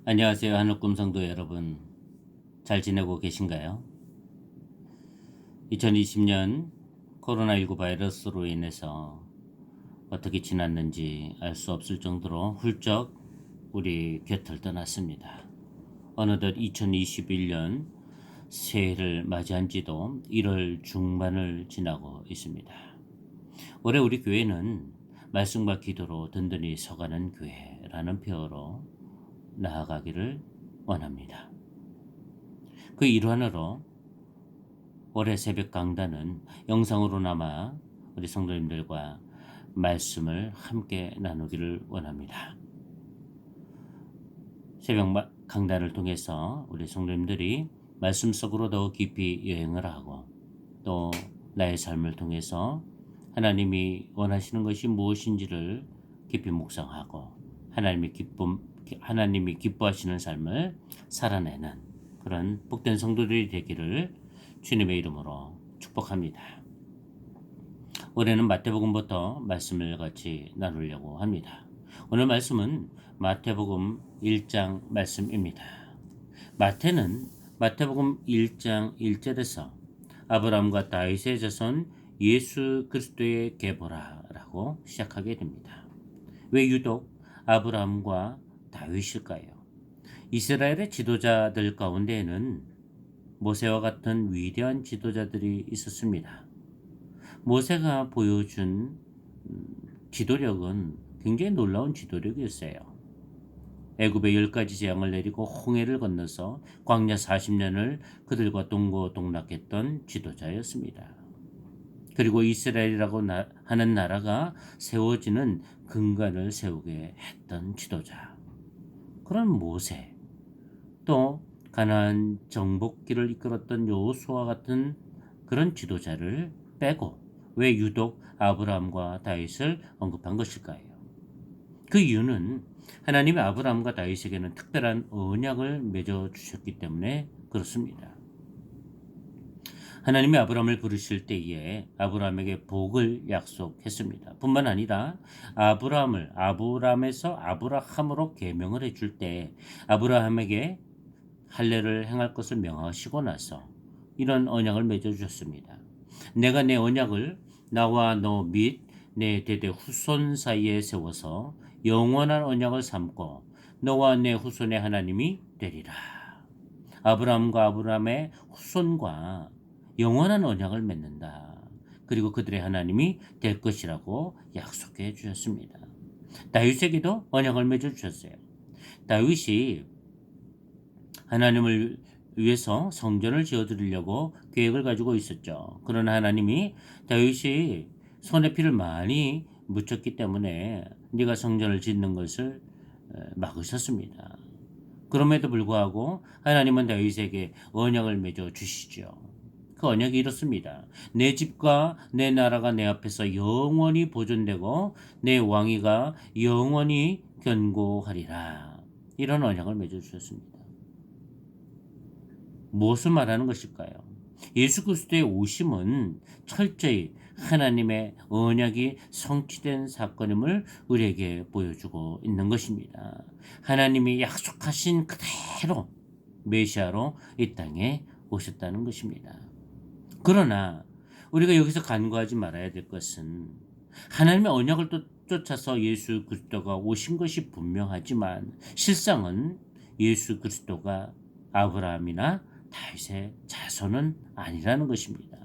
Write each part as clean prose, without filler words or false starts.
안녕하세요. 하늘꿈 성도 여러분. 잘 지내고 계신가요? 2020년 코로나19 바이러스로 인해서 어떻게 지났는지 알 수 없을 정도로 훌쩍 우리 곁을 떠났습니다. 어느덧 2021년 새해를 맞이한 지도 1월 중반을 지나고 있습니다. 올해 우리 교회는 말씀과 기도로 든든히 서가는 교회라는 표어로 나아가기를 원합니다. 그 일환으로 올해 새벽 강단은 영상으로나마 우리 성도님들과 말씀을 함께 나누기를 원합니다. 새벽 강단을 통해서 우리 성도님들이 말씀 속으로 더 깊이 여행을 하고 또 나의 삶을 통해서 하나님이 원하시는 것이 무엇인지를 깊이 묵상하고 하나님이 기뻐하시는 삶을 살아내는 그런 복된 성도들이 되기를 주님의 이름으로 축복합니다. 올해는 마태복음부터 말씀을 같이 나누려고 합니다. 오늘 말씀은 마태복음 1장 말씀입니다. 마태는 마태복음 1장 1절에서 아브라함과 다윗의 자손 예수 그리스도의 계보라라고 시작하게 됩니다. 왜 유독 아브라함과 다윗일까요? 이스라엘의 지도자들 가운데에는 모세와 같은 위대한 지도자들이 있었습니다. 모세가 보여준 지도력은 굉장히 놀라운 지도력이었어요. 애굽에 10가지 재앙을 내리고 홍해를 건너서 광야 40년을 그들과 동고동락했던 지도자였습니다. 그리고 이스라엘이라고 하는 나라가 세워지는 근간을 세우게 했던 지도자. 그런 모세, 또 가나안 정복기를 이끌었던 여호수아 같은 그런 지도자를 빼고 왜 유독 아브라함과 다윗을 언급한 것일까요? 그 이유는 하나님이 아브라함과 다윗에게는 특별한 언약을 맺어 주셨기 때문에 그렇습니다. 하나님이 아브라함을 부르실 때에 아브라함에게 복을 약속했습니다. 뿐만 아니라 아브라함에서 아브라함으로 계명을 해줄 때 아브라함에게 할례를 행할 것을 명하시고 나서 이런 언약을 맺어 주셨습니다. 내가 내 언약을 나와 너 및 내 대대 후손 사이에 세워서 영원한 언약을 삼고 너와 내 후손의 하나님이 되리라. 아브라함과 아브라함의 후손과 영원한 언약을 맺는다. 그리고 그들의 하나님이 될 것이라고 약속해 주셨습니다. 다윗에게도 언약을 맺어 주셨어요. 다윗이 하나님을 위해서 성전을 지어드리려고 계획을 가지고 있었죠. 그러나 하나님이 다윗이 손에 피를 많이 묻혔기 때문에 네가 성전을 짓는 것을 막으셨습니다. 그럼에도 불구하고 하나님은 다윗에게 언약을 맺어 주시죠. 그 언약이 이렇습니다. 내 집과 내 나라가 내 앞에서 영원히 보존되고 내 왕위가 영원히 견고하리라. 이런 언약을 맺어 주셨습니다. 무엇을 말하는 것일까요? 예수 그리스도의 오심은 철저히 하나님의 언약이 성취된 사건임을 우리에게 보여주고 있는 것입니다. 하나님이 약속하신 그대로 메시아로 이 땅에 오셨다는 것입니다. 그러나 우리가 여기서 간과하지 말아야 될 것은 하나님의 언약을 쫓아서 예수 그리스도가 오신 것이 분명하지만 실상은 예수 그리스도가 아브라함이나 다윗의 자손은 아니라는 것입니다.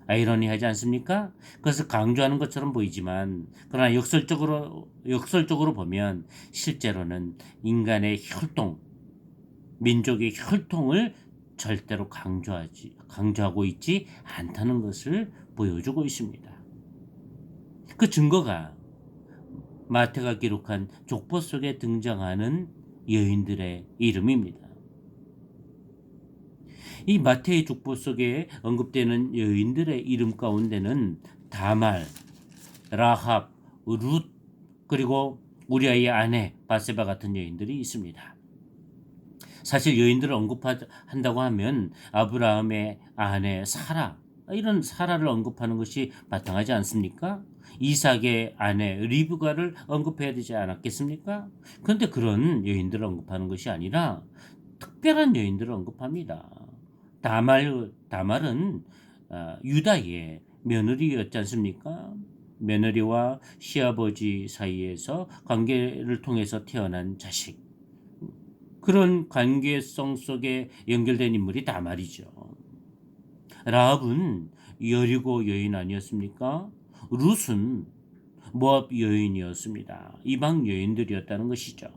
아이러니하지 않습니까? 그것을 강조하는 것처럼 보이지만 그러나 역설적으로 보면 실제로는 인간의 혈통, 민족의 혈통을 절대로 강조하고 있지 않다는 것을 보여주고 있습니다. 그 증거가 마태가 기록한 족보 속에 등장하는 여인들의 이름입니다. 이 마태의 족보 속에 언급되는 여인들의 이름 가운데는 다말, 라합, 룻, 그리고 우리아의 아내 바세바 같은 여인들이 있습니다. 사실 여인들을 언급한다고 하면 아브라함의 아내 사라, 이런 사라를 언급하는 것이 마땅하지 않습니까? 이삭의 아내 리브가를 언급해야 되지 않았겠습니까? 그런데 그런 여인들을 언급하는 것이 아니라 특별한 여인들을 언급합니다. 다말은 유다의 며느리였지 않습니까? 며느리와 시아버지 사이에서 관계를 통해서 태어난 자식. 그런 관계성 속에 연결된 인물이 다말이죠. 라합은 여리고 여인 아니었습니까? 룻은 모압 여인이었습니다. 이방 여인들이었다는 것이죠.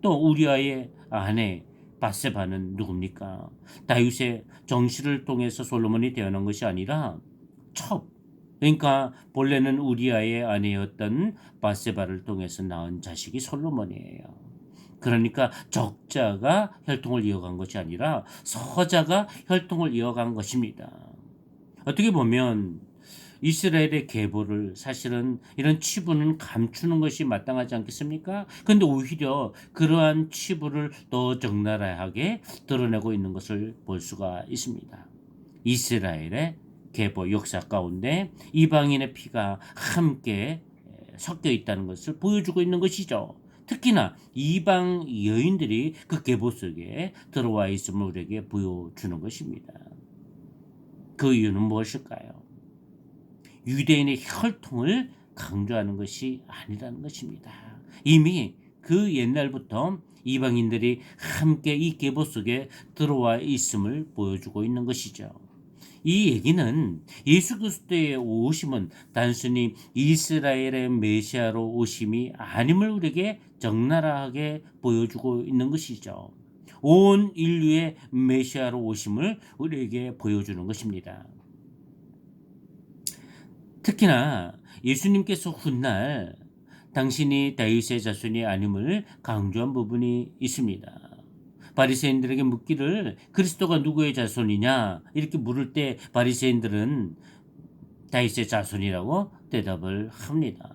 또 우리아의 아내 바세바는 누굽니까? 다윗의 정실을 통해서 솔로몬이 태어난 것이 아니라 첩, 그러니까 본래는 우리아의 아내였던 바세바를 통해서 낳은 자식이 솔로몬이에요. 그러니까 적자가 혈통을 이어간 것이 아니라 서자가 혈통을 이어간 것입니다. 어떻게 보면 이스라엘의 계보를 사실은 이런 치부는 감추는 것이 마땅하지 않겠습니까? 그런데 오히려 그러한 치부를 더 적나라하게 드러내고 있는 것을 볼 수가 있습니다. 이스라엘의 계보 역사 가운데 이방인의 피가 함께 섞여 있다는 것을 보여주고 있는 것이죠. 특히나 이방 여인들이 그 계보 속에 들어와 있음을 우리에게 보여주는 것입니다. 그 이유는 무엇일까요? 유대인의 혈통을 강조하는 것이 아니라는 것입니다. 이미 그 옛날부터 이방인들이 함께 이 계보 속에 들어와 있음을 보여주고 있는 것이죠. 이 얘기는 예수 그리스도의 오심은 단순히 이스라엘의 메시아로 오심이 아님을 우리에게 적나라하게 보여주고 있는 것이죠. 온 인류의 메시아로 오심을 우리에게 보여주는 것입니다. 특히나 예수님께서 훗날 당신이 다윗의 자손이 아님을 강조한 부분이 있습니다. 바리새인들에게 묻기를 그리스도가 누구의 자손이냐 이렇게 물을 때 바리새인들은 다윗의 자손이라고 대답을 합니다.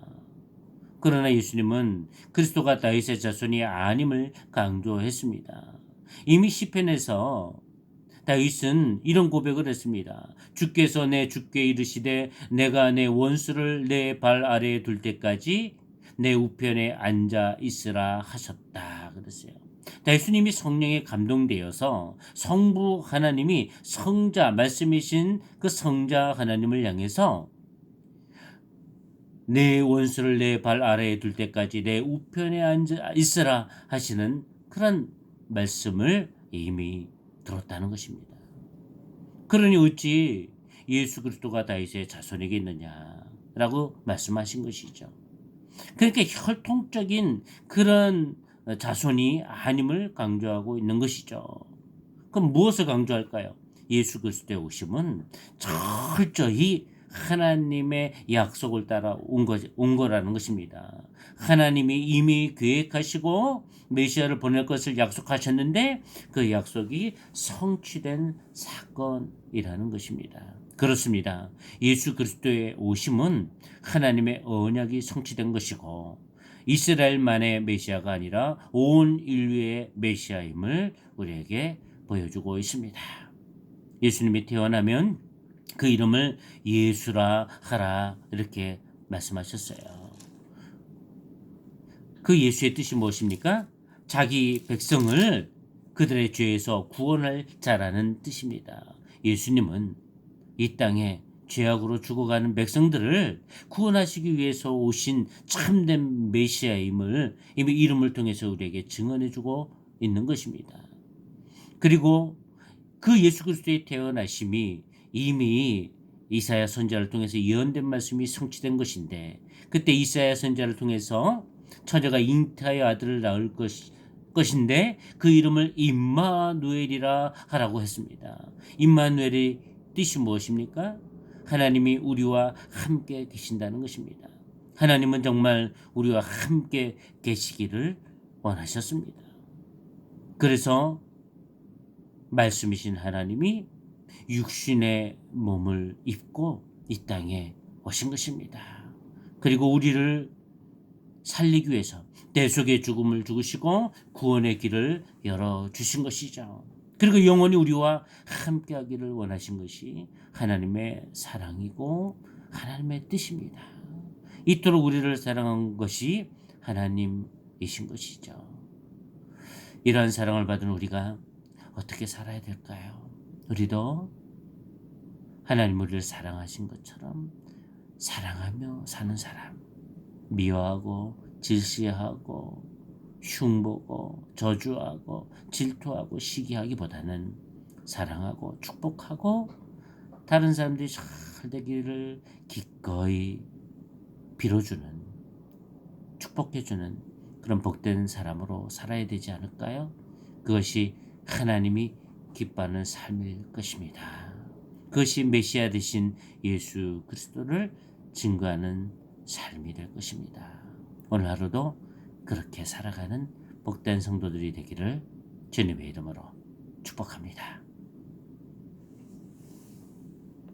그러나 예수님은 그리스도가 다윗의 자손이 아님을 강조했습니다. 이미 시편에서 다윗은 이런 고백을 했습니다. 주께서 내 주께 이르시되 내가 내 원수를 내 발 아래에 둘 때까지 내 우편에 앉아 있으라 하셨다 그랬어요. 다윗은 이미 성령에 감동되어서 성부 하나님이 성자 말씀이신 그 성자 하나님을 향해서 내 원수를 내 발 아래에 둘 때까지 내 우편에 앉아 있으라 하시는 그런 말씀을 이미 들었다는 것입니다. 그러니 어찌 예수 그리스도가 다윗의 자손이겠느냐라고 말씀하신 것이죠. 그러니까 혈통적인 그런 자손이 아님을 강조하고 있는 것이죠. 그럼 무엇을 강조할까요? 예수 그리스도의 오심은 철저히 하나님의 약속을 따라 온 거라는 것입니다. 하나님이 이미 계획하시고 메시아를 보낼 것을 약속하셨는데 그 약속이 성취된 사건이라는 것입니다. 그렇습니다. 예수 그리스도의 오심은 하나님의 언약이 성취된 것이고 이스라엘만의 메시아가 아니라 온 인류의 메시아임을 우리에게 보여주고 있습니다. 예수님이 태어나면 그 이름을 예수라 하라 이렇게 말씀하셨어요. 그 예수의 뜻이 무엇입니까? 자기 백성을 그들의 죄에서 구원할 자라는 뜻입니다. 예수님은 이 땅에 죄악으로 죽어가는 백성들을 구원하시기 위해서 오신 참된 메시아임을 이미 이름을 통해서 우리에게 증언해주고 있는 것입니다. 그리고 그 예수 그리스도의 태어나심이 이미 이사야 선지자를 통해서 예언된 말씀이 성취된 것인데 그때 이사야 선지자를 통해서 처녀가 잉태하여 아들을 낳을 것인데 그 이름을 임마누엘이라 하라고 했습니다. 임마누엘의 뜻이 무엇입니까? 하나님이 우리와 함께 계신다는 것입니다. 하나님은 정말 우리와 함께 계시기를 원하셨습니다. 그래서 말씀이신 하나님이 육신의 몸을 입고 이 땅에 오신 것입니다. 그리고 우리를 살리기 위해서 대속의 죽음을 죽으시고 구원의 길을 열어주신 것이죠. 그리고 영원히 우리와 함께하기를 원하신 것이 하나님의 사랑이고 하나님의 뜻입니다. 이토록 우리를 사랑한 것이 하나님이신 것이죠. 이러한 사랑을 받은 우리가 어떻게 살아야 될까요? 우리도 하나님 우리를 사랑하신 것처럼 사랑하며 사는 사람, 미워하고 질시하고 흉보고 저주하고 질투하고 시기하기보다는 사랑하고 축복하고 다른 사람들이 잘 되기를 기꺼이 빌어주는, 축복해주는 그런 복된 사람으로 살아야 되지 않을까요? 그것이 하나님이 기뻐하는 삶일 것입니다. 그것이 메시아 되신 예수 그리스도를 증거하는 삶이 될 것입니다. 오늘 하루도 그렇게 살아가는 복된 성도들이 되기를 주님의 이름으로 축복합니다.